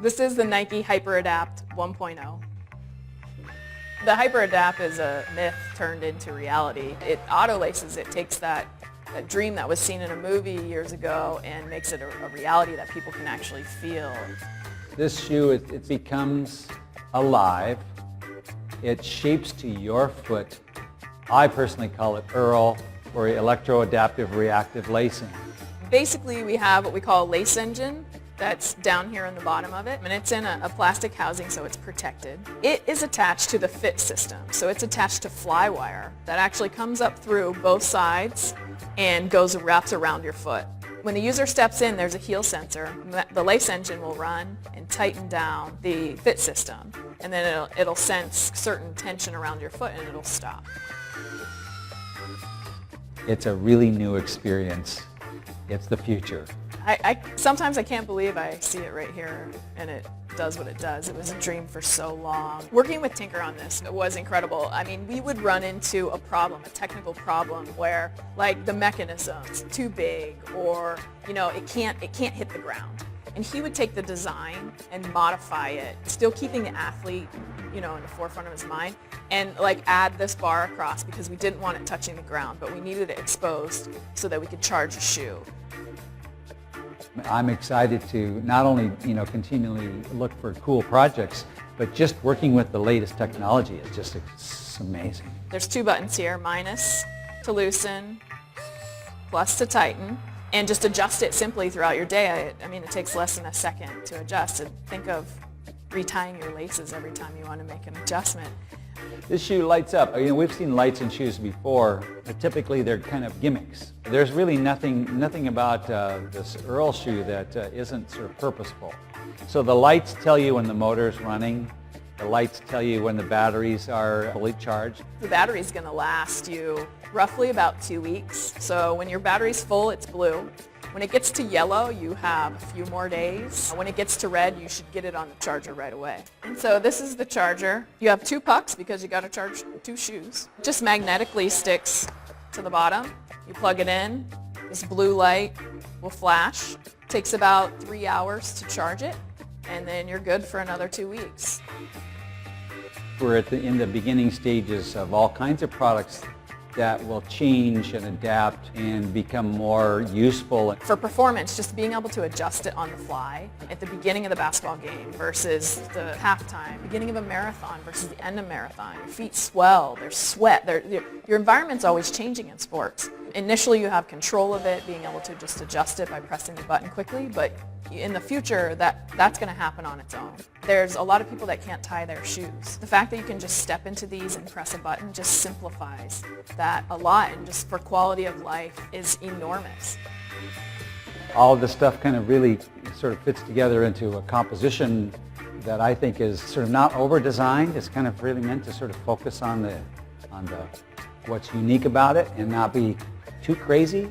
This is the NIKE Hyperadapt 1.0. The Hyperadapt is a myth turned into reality. It auto-laces. It takes that dream that was seen in a movie years ago and makes it a reality that people can actually feel. This shoe, it becomes alive. It shapes to your foot. I personally call it EARL, or electro-adaptive reactive lacing. Basically, we have what we call a lace engine that's down here in the bottom of it, and it's in a plastic housing, so it's protected. It is attached to the fit system, so it's attached to fly wire that actually comes up through both sides and wraps around your foot. When the user steps in, there's a heel sensor. The lace engine will run and tighten down the fit system, and then it'll sense certain tension around your foot and it'll stop. It's a really new experience. It's the future. Sometimes I can't believe I see it right here and it does what it does. It was a dream for so long. Working with Tinker on this was incredible. I mean, we would run into a problem, a technical problem where like the mechanism's too big or, it can't hit the ground. And he would take the design and modify it, still keeping the athlete, in the forefront of his mind, and like add this bar across because we didn't want it touching the ground, but we needed it exposed so that we could charge a shoe. I'm excited to not only, continually look for cool projects, but just working with the latest technology is just it's amazing. There's two buttons here, minus to loosen, plus to tighten, and just adjust it simply throughout your day. I mean, it takes less than a second to adjust. And think of retying your laces every time you want to make an adjustment. This shoe lights up. We've seen lights in shoes before, but typically they're kind of gimmicks. There's really nothing about this EARL shoe that isn't sort of purposeful. So the lights tell you when the motor's running. The lights tell you when the batteries are fully charged. The battery's going to last you roughly about 2 weeks. So when your battery's full, it's blue. When it gets to yellow, you have a few more days. When it gets to red, you should get it on the charger right away. And so this is the charger. You have 2 pucks because you got to charge 2 shoes. It just magnetically sticks to the bottom. You plug it in. This blue light will flash. It takes about 3 hours to charge it, and then you're good for another 2 weeks. We're in the beginning stages of all kinds of products that will change and adapt and become more useful. For performance, just being able to adjust it on the fly at the beginning of the basketball game versus the halftime, beginning of a marathon versus the end of a marathon. Your feet swell, there's sweat, your environment's always changing in sports. Initially you have control of it, being able to just adjust it by pressing the button quickly, but in the future that's going to happen on its own. There's a lot of people that can't tie their shoes. The fact that you can just step into these and press a button just simplifies that a lot, and just for quality of life is enormous. All of this stuff kind of really sort of fits together into a composition that I think is sort of not over-designed. It's kind of really meant to sort of focus on the what's unique about it and not be too crazy.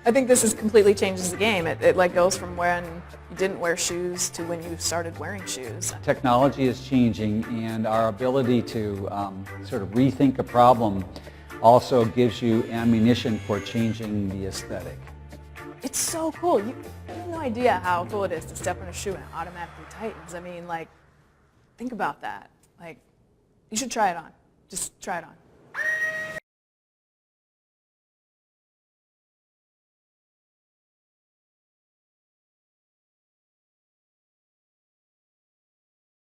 I think this completely changes the game. It like goes from when you didn't wear shoes to when you started wearing shoes. Technology is changing, and our ability to sort of rethink a problem also gives you ammunition for changing the aesthetic. It's so cool. You have no idea how cool it is to step in a shoe and it automatically tightens. I mean, like, think about that. Like, you should try it on. Just try it on.